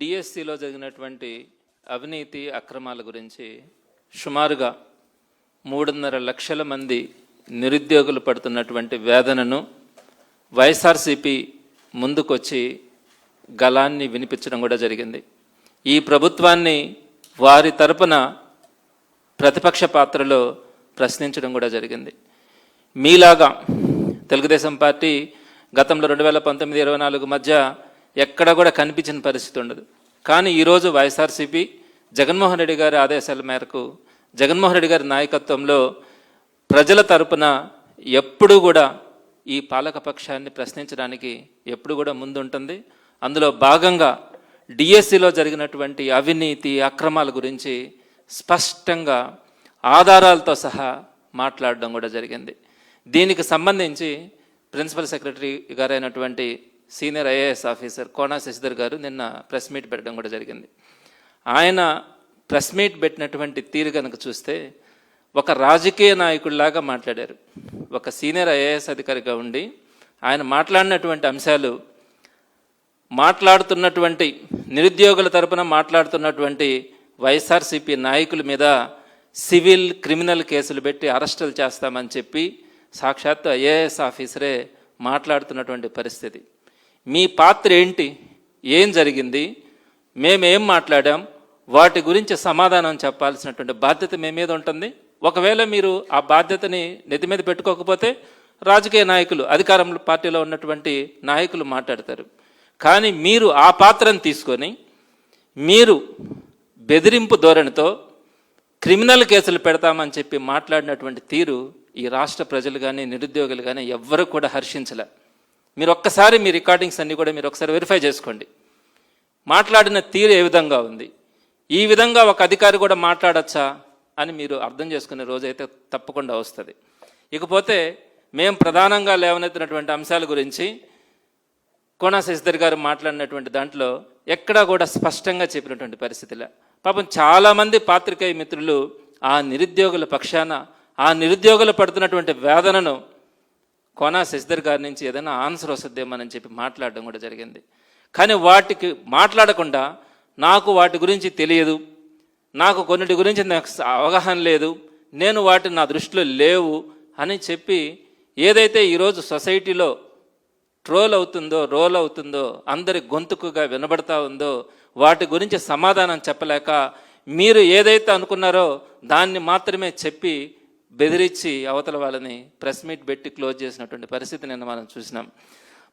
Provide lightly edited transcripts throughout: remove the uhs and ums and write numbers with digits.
డిఎస్సిలో జరిగినటువంటి అవినీతి అక్రమాల గురించి సుమారుగా 3.5 లక్షల మంది నిరుద్యోగులు పడుతున్నటువంటి వేదనను వైఎస్ఆర్సీపీ ముందుకొచ్చి గళాన్ని వినిపించడం కూడా జరిగింది. ఈ ప్రభుత్వాన్ని వారి తరపున ప్రతిపక్ష పాత్రలో ప్రశ్నించడం కూడా జరిగింది. మీలాగా తెలుగుదేశం పార్టీ గతంలో 2019-24 మధ్య ఎక్కడ కూడా కనిపించిన పరిస్థితి ఉండదు. కానీ ఈరోజు వైఎస్ఆర్సీపీ జగన్మోహన్ రెడ్డి గారి ఆదేశాల మేరకు జగన్మోహన్ రెడ్డి గారి నాయకత్వంలో ప్రజల తరపున ఎప్పుడు కూడా ఈ పాలకపక్షాన్ని ప్రశ్నించడానికి ఎప్పుడు కూడా ముందుంటుంది. అందులో భాగంగా డిఎస్సిలో జరిగినటువంటి అవినీతి అక్రమాల గురించి స్పష్టంగా ఆధారాలతో సహా మాట్లాడడం కూడా జరిగింది. దీనికి సంబంధించి ప్రిన్సిపల్ సెక్రటరీ గారైనటువంటి senior IAS officer Kona Sasidhar గారు నిన్న ప్రెస్ మీట్ పెట్టడం కూడా జరిగింది. ఆయన ప్రెస్ మీట్ పెట్టినటువంటి తీరు కనుక చూస్తే ఒక రాజకీయ నాయకుడిలాగా మాట్లాడారు. ఒక సీనియర్ ఐఏఎస్ అధికారిగా ఉండి ఆయన మాట్లాడినటువంటి అంశాలు మాట్లాడుతున్నటువంటి నిరుద్యోగుల తరపున మాట్లాడుతున్నటువంటి వైఎస్ఆర్సీపీ నాయకుల మీద సివిల్ క్రిమినల్ కేసులు పెట్టి అరెస్టులు చేస్తామని చెప్పి సాక్షాత్తు ఐఏఎస్ ఆఫీసరే మాట్లాడుతున్నటువంటి పరిస్థితి. మీ పాత్ర ఏంటి, ఏం జరిగింది, మేమేం మాట్లాడాం, వాటి గురించి సమాధానం చెప్పాల్సినటువంటి బాధ్యత మీ మీద ఉంటుంది. ఒకవేళ మీరు ఆ బాధ్యతని నెత్తి మీద పెట్టుకోకపోతే రాజకీయ నాయకులు, అధికారం పార్టీలో ఉన్నటువంటి నాయకులు మాట్లాడతారు. కానీ మీరు ఆ పాత్రను తీసుకొని మీరు బెదిరింపు ధోరణితో క్రిమినల్ కేసులు పెడతామని చెప్పి మాట్లాడినటువంటి తీరు ఈ రాష్ట్ర ప్రజలు కానీ నిరుద్యోగులు కానీ ఎవ్వరూ కూడా హర్షించలే. మీరు ఒక్కసారి మీ రికార్డింగ్స్ అన్నీ కూడా మీరు ఒకసారి వెరిఫై చేసుకోండి. మాట్లాడిన తీరు ఏ విధంగా ఉంది, ఈ విధంగా ఒక అధికారి కూడా మాట్లాడచ్చా అని మీరు అర్థం చేసుకునే రోజైతే తప్పకుండా వస్తుంది. ఇకపోతే మేము ప్రధానంగా లేవనెత్తినటువంటి అంశాల గురించి కోనా శశిధర్ గారు మాట్లాడినటువంటి దాంట్లో ఎక్కడా కూడా స్పష్టంగా చెప్పినటువంటి పరిస్థితిలే. పాపం చాలామంది పాత్రికేయ మిత్రులు ఆ నిరుద్యోగుల పక్షాన ఆ నిరుద్యోగులు పడుతున్నటువంటి వేదనను కోనా శశిధర్ గారి నుంచి ఏదైనా ఆన్సర్ వస్తుందేమోనని చెప్పి మాట్లాడడం కూడా జరిగింది. కానీ వాటికి మాట్లాడకుండా నాకు వాటి గురించి తెలియదు, నాకు కొన్నిటి గురించి నాకు అవగాహన లేదు, నేను వాటిని నా దృష్టిలో లేవు అని చెప్పి ఏదైతే ఈరోజు సొసైటీలో రోల్ అవుతుందో అందరి గొంతుకుగా వినబడతా ఉందో వాటి గురించి సమాధానం చెప్పలేక మీరు ఏదైతే అనుకున్నారో దాన్ని మాత్రమే చెప్పి బెదిరించి అవతల వాళ్ళని ప్రెస్ మీట్ పెట్టి క్లోజ్ చేసినటువంటి పరిస్థితి నిన్న మనం చూసినాం.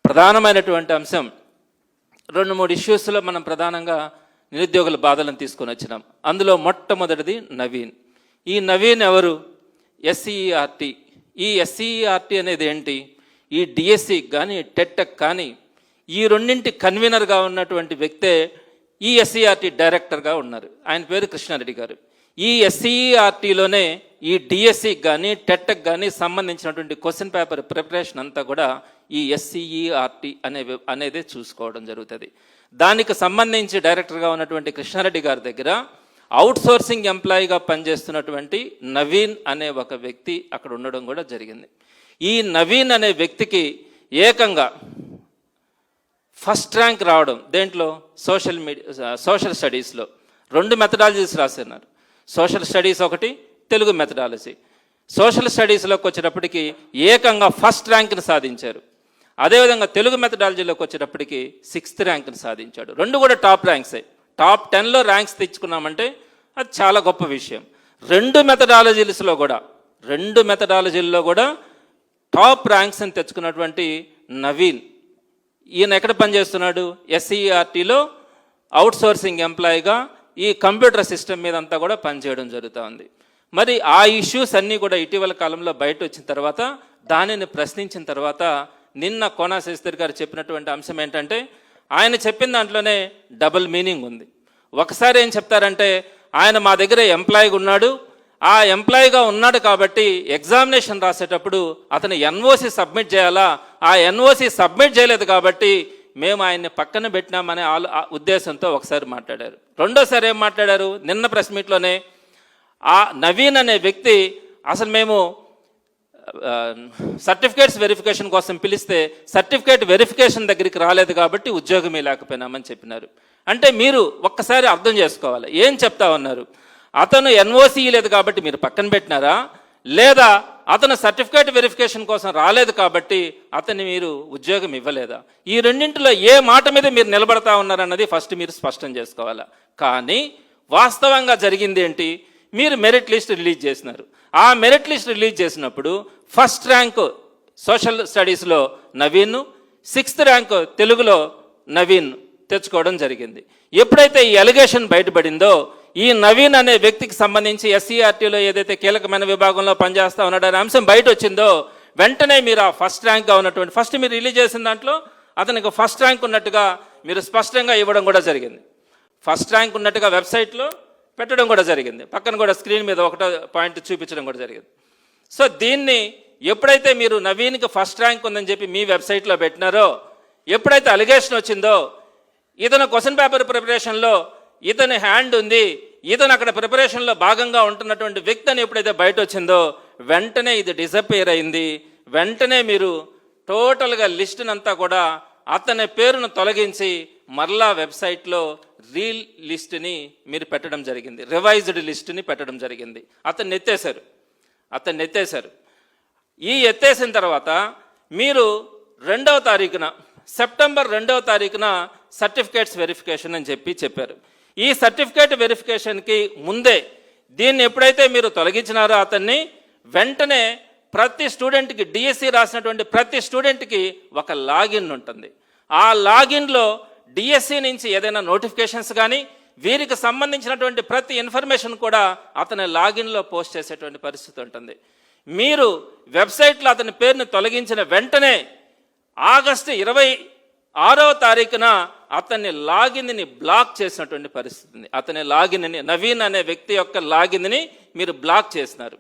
ప్రధానమైనటువంటి అంశం 2-3 ఇష్యూస్లో మనం ప్రధానంగా నిరుద్యోగుల బాధలను తీసుకొని వచ్చినాం. అందులో మొట్టమొదటిది నవీన్. ఈ నవీన్ ఎవరు? ఎస్సీఈఆర్టీ. ఈ ఎస్సీఈఆర్టీ అనేది ఏంటి? ఈ డిఎస్సి కానీ టెట్టెక్ కానీ ఈ రెండింటి కన్వీనర్గా ఉన్నటువంటి వ్యక్తే ఈ ఎస్సీఆర్టీ డైరెక్టర్గా ఉన్నారు. ఆయన పేరు కృష్ణారెడ్డి గారు. ఈ ఎస్సీఆర్టీలోనే ఈ డిఎస్సి కానీ టెట్టెక్ కానీ సంబంధించినటువంటి క్వశ్చన్ పేపర్ ప్రిపరేషన్ అంతా కూడా ఈ ఎస్సీఈఆర్టీ అనేది చూసుకోవడం జరుగుతుంది. దానికి సంబంధించి డైరెక్టర్గా ఉన్నటువంటి కృష్ణారెడ్డి గారి దగ్గర అవుట్సోర్సింగ్ ఎంప్లాయీగా పనిచేస్తున్నటువంటి నవీన్ అనే ఒక వ్యక్తి అక్కడ ఉండడం కూడా జరిగింది. ఈ నవీన్ అనే వ్యక్తికి ఏకంగా ఫస్ట్ ర్యాంక్ రావడం దేంట్లో? సోషల్ స్టడీస్లో 2 మెథడాలజీస్ రాస్తున్నారు. సోషల్ స్టడీస్ ఒకటి, తెలుగు మెథడాలజీ. సోషల్ స్టడీస్లోకి వచ్చేటప్పటికి ఏకంగా ఫస్ట్ ర్యాంక్ని సాధించారు. అదేవిధంగా తెలుగు మెథడాలజీలోకి వచ్చేటప్పటికి 6th ర్యాంక్ని సాధించాడు. 2 కూడా టాప్ ర్యాంక్సే. టాప్ 10లో ర్యాంక్స్ తెచ్చుకున్నామంటే అది చాలా గొప్ప విషయం. 2 మెథడాలజీల్లో కూడా టాప్ ర్యాంక్స్ని తెచ్చుకున్నటువంటి నవీన్, ఈయన ఎక్కడ పనిచేస్తున్నాడు? ఎస్సీఆర్టీలో అవుట్సోర్సింగ్ ఎంప్లాయీగా ఈ కంప్యూటర్ సిస్టమ్ మీద అంతా కూడా పనిచేయడం జరుగుతూ ఉంది. మరి ఆ ఇష్యూస్ అన్నీ కూడా ఇటీవల కాలంలో బయట వచ్చిన తర్వాత దానిని ప్రశ్నించిన తర్వాత నిన్న కోనా శశిధర్ గారు చెప్పినటువంటి అంశం ఏంటంటే ఆయన చెప్పిన దాంట్లోనే డబుల్ మీనింగ్ ఉంది. ఒకసారి ఏం చెప్తారంటే ఆయన మా దగ్గర ఎంప్లాయీగా ఉన్నాడు, ఆ ఎంప్లాయీగా ఉన్నాడు కాబట్టి ఎగ్జామినేషన్ రాసేటప్పుడు అతను ఎన్ఓసి సబ్మిట్ చేయాలా, ఆ ఎన్ఓసి సబ్మిట్ చేయలేదు కాబట్టి మేము ఆయన్ని పక్కన పెట్టినామనే ఉద్దేశంతో ఒకసారి మాట్లాడారు. రెండోసారి ఏం మాట్లాడారు? నిన్న ప్రెస్ మీట్లోనే ఆ నవీన్ అనే వ్యక్తి అసలు మేము సర్టిఫికేట్స్ వెరిఫికేషన్ కోసం పిలిస్తే సర్టిఫికేట్ వెరిఫికేషన్ దగ్గరికి రాలేదు కాబట్టి ఉద్యోగమే లేకపోయినామని చెప్పినారు. అంటే మీరు ఒక్కసారి అర్థం చేసుకోవాలి, ఏం చెప్తా ఉన్నారు? అతను ఎన్ఓసి లేదు కాబట్టి మీరు పక్కన పెట్టినారా, లేదా అతను సర్టిఫికేట్ వెరిఫికేషన్ కోసం రాలేదు కాబట్టి అతన్ని మీరు ఉద్యోగం ఇవ్వలేదా? ఈ రెండింటిలో ఏ మాట మీద మీరు నిలబడతా ఉన్నారన్నది ఫస్ట్ మీరు స్పష్టం చేసుకోవాలా. కానీ వాస్తవంగా జరిగింది ఏంటి? మీరు మెరిట్ లిస్ట్ రిలీజ్ చేసినారు. ఆ మెరిట్ లిస్ట్ రిలీజ్ చేసినప్పుడు ఫస్ట్ ర్యాంకు సోషల్ స్టడీస్లో నవీన్, 6th ర్యాంకు తెలుగులో నవీన్ తెచ్చుకోవడం జరిగింది. ఎప్పుడైతే ఈ అలిగేషన్ బయటపడిందో, ఈ నవీన్ అనే వ్యక్తికి సంబంధించి ఎస్సీఆర్టీలో ఏదైతే కీలకమైన విభాగంలో పనిచేస్తా ఉన్నాడనే అంశం బయట వచ్చిందో, వెంటనే మీరు ఆ ఫస్ట్ ర్యాంక్గా ఉన్నటువంటి ఫస్ట్ మీరు రిలీజ్ చేసిన దాంట్లో అతనికి ఫస్ట్ ర్యాంక్ ఉన్నట్టుగా మీరు స్పష్టంగా ఇవ్వడం కూడా జరిగింది. ఫస్ట్ ర్యాంక్ ఉన్నట్టుగా వెబ్సైట్లో పెట్టడం కూడా జరిగింది. పక్కన కూడా స్క్రీన్ మీద ఒకటో పాయింట్ చూపించడం కూడా జరిగింది. సో దీన్ని ఎప్పుడైతే మీరు నవీన్కి ఫస్ట్ ర్యాంక్ ఉందని చెప్పి మీ వెబ్సైట్లో పెట్టినారో, ఎప్పుడైతే అలిగేషన్ వచ్చిందో ఇతను క్వశ్చన్ పేపర్ ప్రిపరేషన్లో ఇతని హ్యాండ్ ఉంది, ఇతను అక్కడ ప్రిపరేషన్లో భాగంగా ఉంటున్నటువంటి వ్యక్తి అని ఎప్పుడైతే బయట వచ్చిందో, వెంటనే ఇది డిసపియర్ అయింది. వెంటనే మీరు టోటల్గా లిస్టునంతా కూడా అతని పేరును తొలగించి మరలా వెబ్సైట్లో రీల్ లిస్టుని మీరు పెట్టడం జరిగింది, రివైజ్డ్ లిస్టుని పెట్టడం జరిగింది. అతన్ని ఎత్తేశారు. ఈ ఎత్తేసిన తర్వాత మీరు 2వ తారీఖున సెప్టెంబర్ 2వ తారీఖున సర్టిఫికేట్స్ వెరిఫికేషన్ అని చెప్పారు. ఈ సర్టిఫికేట్ వెరిఫికేషన్కి ముందే దీన్ని ఎప్పుడైతే మీరు తొలగించినారో అతన్ని, వెంటనే ప్రతి స్టూడెంట్కి డిఎస్సి రాసినటువంటి ప్రతి స్టూడెంట్కి ఒక లాగిన్ ఉంటుంది. ఆ లాగిన్లో డిఎస్సి నుంచి ఏదైనా నోటిఫికేషన్స్ కానీ వీరికి సంబంధించినటువంటి ప్రతి ఇన్ఫర్మేషన్ కూడా అతని లాగిన్లో పోస్ట్ చేసేటువంటి పరిస్థితి ఉంటుంది. మీరు వెబ్సైట్లో అతని పేరుని తొలగించిన వెంటనే ఆగస్టు 26వ తారీఖున అతన్ని లాగిన్ని బ్లాక్ చేసినటువంటి పరిస్థితి ఉంది. అతని లాగిన్ని, నవీన్ అనే వ్యక్తి యొక్క లాగిన్ని మీరు బ్లాక్ చేసినారు.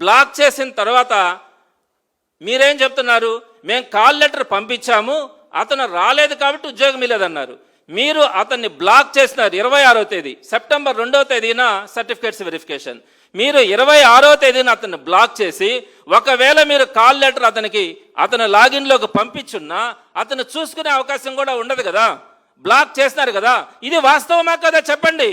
బ్లాక్ చేసిన తర్వాత మీరేం చెప్తున్నారు? మేము కాల్ లెటర్ పంపించాము, అతను రాలేదు కాబట్టి ఉద్యోగం ఇవ్వలేదన్నారు. మీరు అతన్ని బ్లాక్ చేసినారు 26వ తేదీ, సెప్టెంబర్ 2వ తేదీన సర్టిఫికేట్స్ వెరిఫికేషన్. మీరు 26వ తేదీన అతన్ని బ్లాక్ చేసి, ఒకవేళ మీరు కాల్ లెటర్ అతని లాగిన్లోకి పంపించున్నా అతను చూసుకునే అవకాశం కూడా ఉండదు కదా, బ్లాక్ చేస్తున్నారు కదా. ఇది వాస్తవమా కదా చెప్పండి.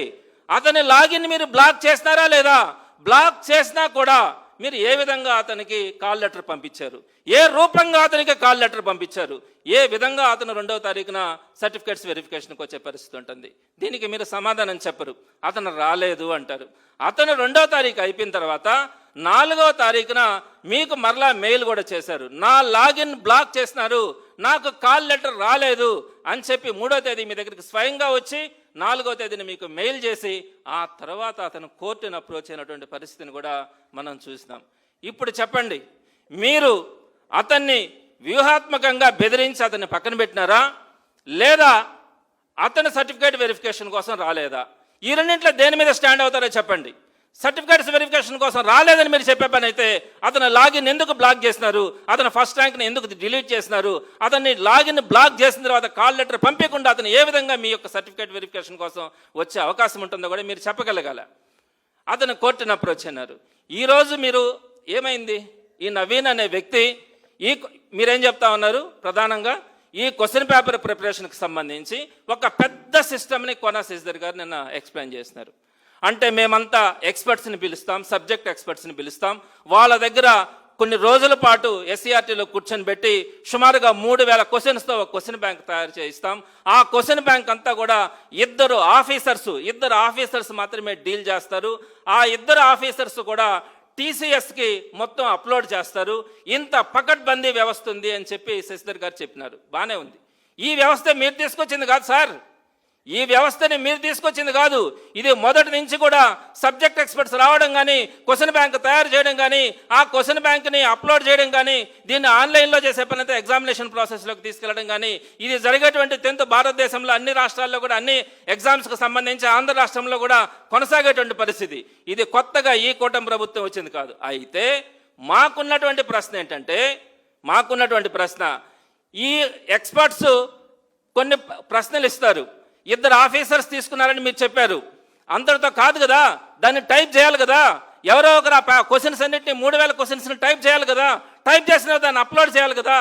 అతని లాగిన్ మీరు బ్లాక్ చేస్తున్నారా లేదా? బ్లాక్ చేసినా కూడా మీరు ఏ విధంగా అతనికి కాల్ లెటర్ పంపించారు? ఏ రూపంగా అతనికి కాల్ లెటర్ పంపించారు? ఏ విధంగా అతను 2వ తారీఖున సర్టిఫికేట్స్ వెరిఫికేషన్కి వచ్చే పరిస్థితి ఉంటుంది? దీనికి మీరు సమాధానం చెప్పరు. అతను రాలేదు అంటారు. అతను 2వ తారీఖు అయిపోయిన తర్వాత 4వ తారీఖున మీకు మరలా మెయిల్ కూడా చేశారు, నా లాగిన్ బ్లాక్ చేసినారు, నాకు కాల్ లెటర్ రాలేదు అని చెప్పి 3వ తేదీ మీ దగ్గరికి స్వయంగా వచ్చి 4వ తేదీన మీకు మెయిల్ చేసి ఆ తర్వాత అతను కోర్టును అప్రోచ్ అయినటువంటి పరిస్థితిని కూడా మనం చూసినాం. ఇప్పుడు చెప్పండి, మీరు అతన్ని వ్యూహాత్మకంగా బెదిరించి అతన్ని పక్కన పెట్టినారా, లేదా అతను సర్టిఫికేట్ వెరిఫికేషన్ కోసం రాలేదా? ఈ రెండింటిలో దేని మీద స్టాండ్ అవుతారో చెప్పండి. సర్టిఫికేట్స్ వెరిఫికేషన్ కోసం రాలేదని మీరు చెప్పే పని అయితే అతను లాగిన్ ఎందుకు బ్లాక్ చేసినారు? అతను ఫస్ట్ ర్యాంక్ని ఎందుకు డిలీట్ చేసినారు? అతన్ని లాగిన్ బ్లాక్ చేసిన తర్వాత కాల్ లెటర్ పంపించకుండా అతను ఏ విధంగా మీ యొక్క సర్టిఫికేట్ వెరిఫికేషన్ కోసం వచ్చే అవకాశం ఉంటుందో కూడా మీరు చెప్పగలగాల. అతను కోర్టును అప్రోచ్ అయినారు. ఈరోజు మీరు ఏమైంది? ఈ నవీన్ అనే వ్యక్తి మీరేం చెప్తా ఉన్నారు? ప్రధానంగా ఈ క్వశ్చన్ పేపర్ ప్రిపరేషన్కి సంబంధించి ఒక పెద్ద సిస్టమ్ని కోనా శశిధర్ గారు నిన్న ఎక్స్ప్లెయిన్ చేసినారు. అంటే మేమంతా ఎక్స్పర్ట్స్ని పిలుస్తాం, సబ్జెక్ట్ ఎక్స్పర్ట్స్ని పిలుస్తాం, వాళ్ళ దగ్గర కొన్ని రోజుల పాటు ఎస్సీఆర్టీలో కూర్చొని పెట్టి సుమారుగా 3000 క్వశ్చన్స్తో ఒక క్వశ్చన్ బ్యాంక్ తయారు చేయిస్తాం. ఆ క్వశ్చన్ బ్యాంక్ అంతా కూడా ఇద్దరు ఆఫీసర్స్ మాత్రమే డీల్ చేస్తారు. ఆ ఇద్దరు ఆఫీసర్స్ కూడా టీసీఎస్కి మొత్తం అప్లోడ్ చేస్తారు. ఇంత పకడ్బందీ వ్యవస్థ ఉంది అని చెప్పి శశిధర్ గారు చెప్పినారు. బాగానే ఉంది. ఈ వ్యవస్థ మీరు తీసుకొచ్చింది కాదు సార్, ఈ వ్యవస్థని మీరు తీసుకొచ్చింది కాదు. ఇది మొదటి నుంచి కూడా సబ్జెక్ట్ ఎక్స్పర్ట్స్ రావడం కానీ, క్వశ్చన్ బ్యాంక్ తయారు చేయడం కానీ, ఆ క్వశ్చన్ బ్యాంక్ని అప్లోడ్ చేయడం కానీ, దీన్ని ఆన్లైన్లో చేసే పని అయితే ఎగ్జామినేషన్ ప్రాసెస్లోకి తీసుకెళ్లడం కానీ, ఇది జరిగేటువంటి 10th భారతదేశంలో అన్ని రాష్ట్రాల్లో కూడా అన్ని ఎగ్జామ్స్కి సంబంధించి ఆంధ్ర రాష్ట్రంలో కూడా కొనసాగేటువంటి పరిస్థితి. ఇది కొత్తగా ఈ కూటమి ప్రభుత్వం వచ్చింది కాదు. అయితే మాకున్నటువంటి ప్రశ్న ఈ ఎక్స్పర్ట్స్ కొన్ని ప్రశ్నలు ఇస్తారు. 2 ఆఫీసర్స్ తీసుకున్నారని మీరు చెప్పారు. అందరితో కాదు కదా, దాన్ని టైప్ చేయాలి కదా. ఎవరో ఒకరు ఆ క్వశ్చన్స్ అన్నింటినీ 3000 క్వశ్చన్స్ని టైప్ చేయాలి కదా. టైప్ చేసిన దాన్ని అప్లోడ్ చేయాలి కదా.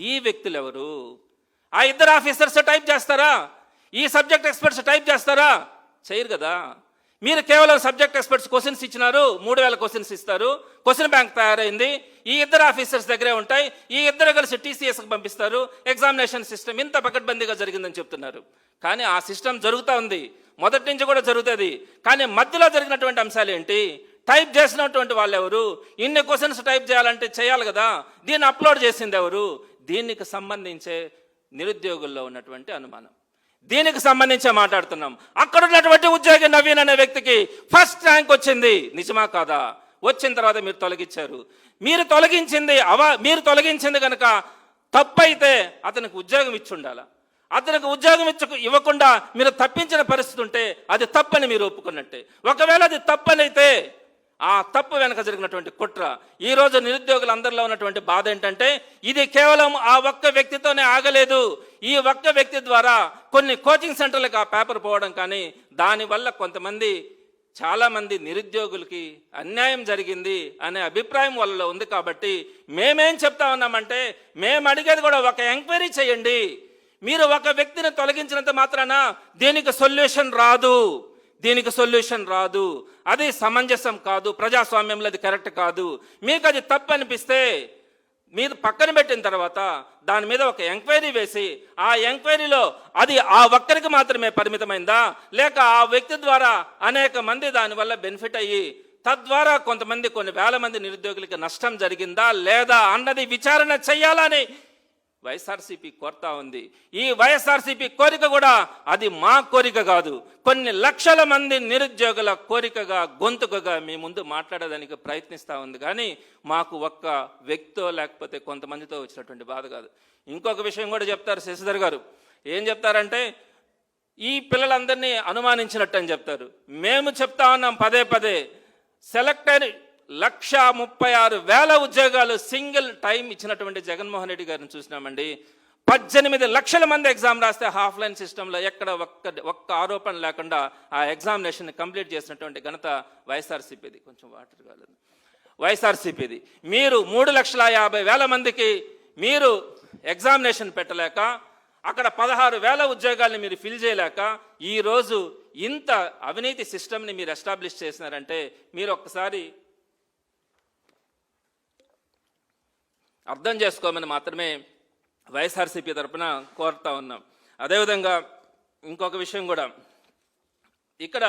ఈ వ్యక్తులు ఎవరు? ఆ 2 ఆఫీసర్స్ టైప్ చేస్తారా? ఈ సబ్జెక్ట్ ఎక్స్పర్ట్స్ టైప్ చేస్తారా? చేయరు కదా. మీరు కేవలం సబ్జెక్ట్ ఎక్స్పర్ట్స్ క్వశ్చన్స్ ఇచ్చినారు, 3000 క్వశ్చన్స్ ఇస్తారు, క్వశ్చన్ బ్యాంక్ తయారైంది, ఈ ఇద్దరు ఆఫీసర్స్ దగ్గరే ఉంటాయి, ఈ ఇద్దరు కలిసి టీసీఎస్కి పంపిస్తారు, ఎగ్జామినేషన్ సిస్టమ్ ఇంత పకడ్బందీగా జరిగిందని చెప్తున్నారు. కానీ ఆ సిస్టమ్ జరుగుతూ ఉంది, మొదటి నుంచి కూడా జరుగుతుంది. కానీ మధ్యలో జరిగినటువంటి అంశాలు ఏంటి? టైప్ చేసినటువంటి వాళ్ళు ఎవరు? ఇన్ని క్వశ్చన్స్ టైప్ చేయాలంటే చేయాలి కదా, దీన్ని అప్లోడ్ చేసింది ఎవరు? దీనికి సంబంధించే నిరుద్యోగుల్లో ఉన్నటువంటి అనుమానం, దీనికి సంబంధించే మాట్లాడుతున్నాం. అక్కడ ఉన్నటువంటి ఉద్యోగి నవీన్ అనే వ్యక్తికి ఫస్ట్ ర్యాంక్ వచ్చింది, నిజమా కాదా? వచ్చిన తర్వాత మీరు తొలగించారు. మీరు తొలగించింది కనుక తప్పైతే అతనికి ఉద్యోగం ఇచ్చి ఉండాలి. అతనికి ఉద్యోగం ఇవ్వకుండా మీరు తప్పించిన పరిస్థితి ఉంటే అది తప్పని మీరు ఒప్పుకున్నట్టే. ఒకవేళ అది తప్పనైతే ఆ తప్పు వెనక జరిగినటువంటి కుట్ర. ఈరోజు నిరుద్యోగులందరిలో ఉన్నటువంటి బాధ ఏంటంటే ఇది కేవలం ఆ ఒక్క వ్యక్తితోనే ఆగలేదు. ఈ ఒక్క వ్యక్తి ద్వారా కొన్ని కోచింగ్ సెంటర్లకు ఆ పేపర్ పోవడం, కానీ దానివల్ల చాలామంది నిరుద్యోగులకి అన్యాయం జరిగింది అనే అభిప్రాయం వాళ్ళలో ఉంది. కాబట్టి మేమేం చెప్తా ఉన్నామంటే, మేము అడిగేది కూడా ఒక ఎంక్వైరీ చేయండి. మీరు ఒక వ్యక్తిని తొలగించినంత మాత్రాన దీనికి సొల్యూషన్ రాదు. అది సమంజసం కాదు, ప్రజాస్వామ్యంలో అది కరెక్ట్ కాదు. మీకు అది తప్పు అనిపిస్తే మీరు పక్కన పెట్టిన తర్వాత దాని మీద ఒక ఎంక్వైరీ వేసి ఆ ఎంక్వైరీలో అది ఆ ఒక్కరికి మాత్రమే పరిమితమైందా, లేక ఆ వ్యక్తి ద్వారా అనేక మంది దానివల్ల బెనిఫిట్ అయ్యి తద్వారా కొన్ని వేల మంది నిరుద్యోగులకి నష్టం జరిగిందా లేదా అన్నది విచారణ చేయాలని వైఎస్ఆర్సీపీ కోరుతా ఉంది. ఈ వైఎస్ఆర్సీపీ కోరిక కూడా అది మా కోరిక కాదు, కొన్ని లక్షల మంది నిరుద్యోగుల కోరికగా, గొంతుకగా మీ ముందు మాట్లాడడానికి ప్రయత్నిస్తూ ఉంది. కానీ మాకు ఒక్క వ్యక్తితో లేకపోతే కొంతమందితో వచ్చినటువంటి బాధ కాదు. ఇంకొక విషయం కూడా చెప్తారు శశిధర్ గారు. ఏం చెప్తారంటే, ఈ పిల్లలందరినీ అనుమానించినట్టు అని చెప్తారు. మేము చెప్తా ఉన్నాం పదే సెలెక్ట్ అయిన 1,36,000 ఉద్యోగాలు సింగిల్ టైం ఇచ్చినటువంటి జగన్మోహన్ రెడ్డి గారిని చూసినామండి. 18 లక్షల మంది ఎగ్జామ్ రాస్తే ఆఫ్లైన్ సిస్టంలో ఎక్కడ ఒక్క ఆరోపణ లేకుండా ఆ ఎగ్జామినేషన్ కంప్లీట్ చేసినటువంటి ఘనత వైఎస్ఆర్సీపీది. కొంచెం వాటర్ కాలేదు. వైఎస్ఆర్సీపీది. మీరు 3,50,000 మందికి మీరు ఎగ్జామినేషన్ పెట్టలేక, అక్కడ 16,000 ఉద్యోగాల్ని మీరు ఫిల్ చేయలేక ఈరోజు ఇంత అవినీతి సిస్టమ్ని మీరు ఎస్టాబ్లిష్ చేసినారంటే మీరు ఒక్కసారి అర్థం చేసుకోమని మాత్రమే వైఎస్ఆర్సీపీ తరఫున కోరుతా ఉన్నాం. అదేవిధంగా ఇంకొక విషయం కూడా, ఇక్కడ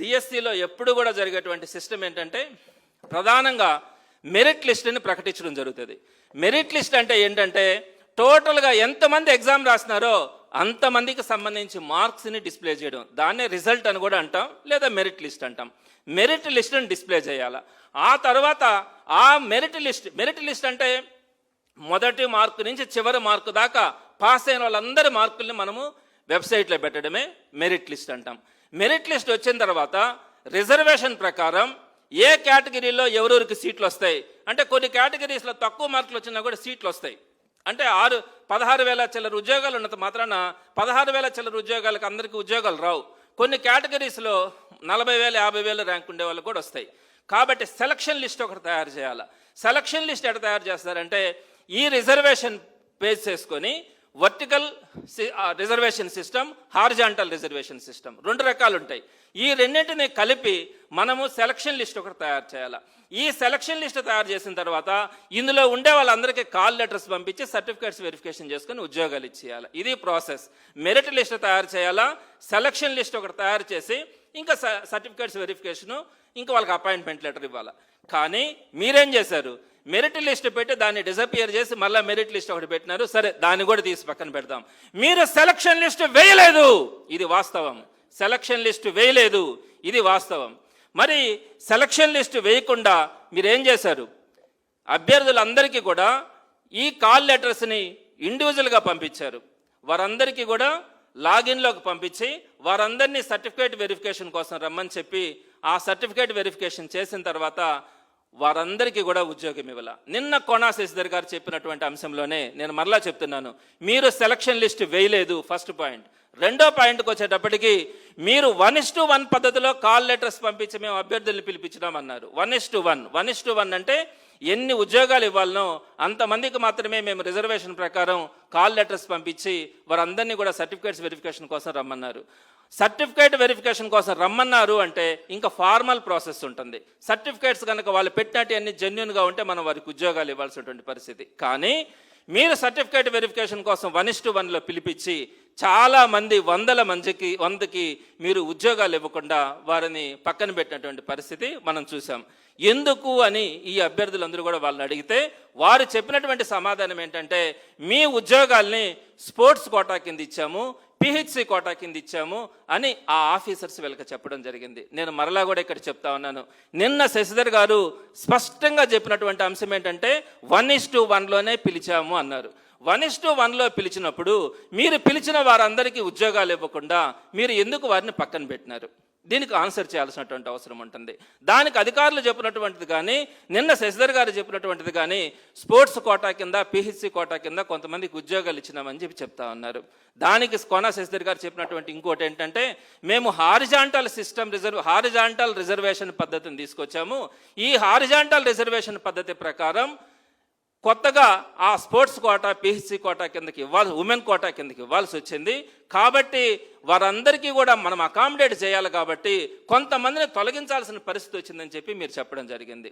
డిఎస్సిలో ఎప్పుడు కూడా జరిగేటువంటి సిస్టమ్ ఏంటంటే, ప్రధానంగా మెరిట్ లిస్ట్ని ప్రకటించడం జరుగుతుంది. మెరిట్ లిస్ట్ అంటే ఏంటంటే, టోటల్గా ఎంతమంది ఎగ్జామ్ రాసినారో అంతమందికి సంబంధించి మార్క్స్ని డిస్ప్లే చేయడం. దాన్నే రిజల్ట్ అని కూడా అంటాం, లేదా మెరిట్ లిస్ట్ అంటాం. మెరిట్ లిస్ట్ని డిస్ప్లే చేయాలి. ఆ తర్వాత ఆ మెరిట్ లిస్ట్ అంటే మొదటి మార్కు నుంచి చివరి మార్కు దాకా పాస్ అయిన వాళ్ళందరి మార్కుల్ని మనము వెబ్సైట్లో పెట్టడమే మెరిట్ లిస్ట్ అంటాం. మెరిట్ లిస్ట్ వచ్చిన తర్వాత రిజర్వేషన్ ప్రకారం ఏ కేటగిరీలో ఎవరెవరికి సీట్లు వస్తాయి అంటే, కొన్ని కేటగిరీస్లో తక్కువ మార్కులు వచ్చినా కూడా సీట్లు వస్తాయి. అంటే 16,000 చిల్లర ఉద్యోగాలు ఉన్నంత మాత్రాన 16,000 చిల్లర ఉద్యోగాలకు అందరికీ ఉద్యోగాలు రావు. కొన్ని కేటగిరీస్లో 40,000 50,000 ర్యాంక్ ఉండే వాళ్ళకు కూడా వస్తాయి. కాబట్టి సెలక్షన్ లిస్ట్ ఒకటి తయారు చేయాలి. సెలక్షన్ లిస్ట్ ఎక్కడ తయారు చేస్తారంటే, ఈ రిజర్వేషన్ పేజ్ చేసుకొని vertical reservation system, horizontal reservation system 2 రకాలు ఉంటాయి. ఈ రెండింటిని కలిపి మనము సెలక్షన్ లిస్ట్ ఒకటి తయారు చేయాలి. ఈ సెలక్షన్ లిస్ట్ తయారు చేసిన తర్వాత ఇందులో ఉండే వాళ్ళందరికీ కాల్ లెటర్స్ పంపించి సర్టిఫికేట్స్ వెరిఫికేషన్ చేసుకొని ఉద్యోగాలు ఇచ్చేయాలి. ఇది ప్రాసెస్. మెరిట్ లిస్ట్ తయారు చేయాలా, సెలక్షన్ లిస్ట్ ఒకటి తయారు చేసి ఇంకా సర్టిఫికేట్స్ వెరిఫికేషను, ఇంకా వాళ్ళకి అపాయింట్మెంట్ లెటర్ ఇవ్వాలి. కానీ మీరేం చేశారు, మెరిట్ లిస్ట్ పెట్టి దాన్ని డిసపియర్ చేసి మళ్ళీ మెరిట్ లిస్ట్ ఒకటి పెట్టినారు. సరే, దాన్ని కూడా తీసి పక్కన పెడతాం. మీరు సెలక్షన్ లిస్ట్ వేయలేదు, ఇది వాస్తవం. సెలక్షన్ లిస్ట్ వేయలేదు, ఇది వాస్తవం. మరి సెలక్షన్ లిస్ట్ వేయకుండా మీరేం చేశారు, అభ్యర్థులందరికీ కూడా ఈ కాల్ లెటర్స్ని ఇండివిజువల్గా పంపించారు. వారందరికీ కూడా లాగిన్లోకి పంపించి వారందరినీ సర్టిఫికేట్ వెరిఫికేషన్ కోసం రమ్మని చెప్పి ఆ సర్టిఫికేట్ వెరిఫికేషన్ చేసిన తర్వాత వారందరికీ కూడా ఉద్యోగం ఇవ్వాల. నిన్న కోనా శశిధర్ గారు చెప్పినటువంటి అంశంలోనే నేను మరలా చెప్తున్నాను, మీరు సెలక్షన్ లిస్ట్ వేయలేదు, ఫస్ట్ పాయింట్. రెండో పాయింట్కి వచ్చేటప్పటికి మీరు 1:1 పద్ధతిలో కాల్ లెటర్స్ పంపించి మేము అభ్యర్థుల్ని పిలిపించడం అన్నారు. 1:1 అంటే ఎన్ని ఉద్యోగాలు ఇవ్వాలనో అంతమందికి మాత్రమే మేము రిజర్వేషన్ ప్రకారం కాల్ లెటర్స్ పంపించి వారందరినీ కూడా సర్టిఫికేట్స్ వెరిఫికేషన్ కోసం రమ్మన్నారు. సర్టిఫికేట్ వెరిఫికేషన్ కోసం రమ్మన్నారు అంటే ఇంకా ఫార్మల్ ప్రాసెస్ ఉంటుంది. సర్టిఫికేట్స్ కనుక వాళ్ళు పెట్టినట్టు అన్ని జెన్యున్గా ఉంటే మనం వారికి ఉద్యోగాలు ఇవ్వాల్సినటువంటి పరిస్థితి. కానీ మీరు సర్టిఫికేట్ వెరిఫికేషన్ కోసం 1:1లో పిలిపించి చాలామంది వందకి మీరు ఉద్యోగాలు ఇవ్వకుండా వారిని పక్కన పెట్టినటువంటి పరిస్థితి మనం చూసాం. ఎందుకు అని ఈ అభ్యర్థులందరూ కూడా వాళ్ళని అడిగితే వారు చెప్పినటువంటి సమాధానం ఏంటంటే, మీ ఉద్యోగాల్ని స్పోర్ట్స్ కోటా కింద ఇచ్చాము, పిహెచ్సి కోటా కింద ఇచ్చాము అని ఆ ఆఫీసర్స్ వీళ్ళకి చెప్పడం జరిగింది. నేను మరలా కూడా ఇక్కడ చెప్తా ఉన్నాను, నిన్న శశిధర్ గారు స్పష్టంగా చెప్పినటువంటి అంశం ఏంటంటే 1:1లోనే పిలిచాము అన్నారు. 1:1లో పిలిచినప్పుడు మీరు పిలిచిన వారందరికీ ఉద్యోగాలు ఇవ్వకుండా మీరు ఎందుకు వారిని పక్కన పెట్టినారు? దీనికి ఆన్సర్ చేయాల్సినటువంటి అవసరం ఉంటుంది. దానికి అధికారులు చెప్పినటువంటిది కానీ నిన్న శశిధర్ గారు చెప్పినటువంటిది కానీ స్పోర్ట్స్ కోటా కింద పిహెచ్సి కోటా కింద కొంతమందికి ఉద్యోగాలు ఇచ్చినామని చెప్తా ఉన్నారు. దానికి కోన శశిధర్ గారు చెప్పినటువంటి ఇంకోటి ఏంటంటే, మేము హారిజాంటల్ రిజర్వేషన్ పద్ధతిని తీసుకొచ్చాము. ఈ హారిజాంటల్ రిజర్వేషన్ పద్ధతి ప్రకారం కొత్తగా ఆ స్పోర్ట్స్ కోటా పిహెచ్సి కోటా కిందకి ఉమెన్ కోటా కిందకి ఇవ్వాల్సి వచ్చింది. కాబట్టి వారందరికీ కూడా మనం అకామిడేట్ చేయాలి, కాబట్టి కొంతమందిని తొలగించాల్సిన పరిస్థితి వచ్చిందని చెప్పి మీరు చెప్పడం జరిగింది.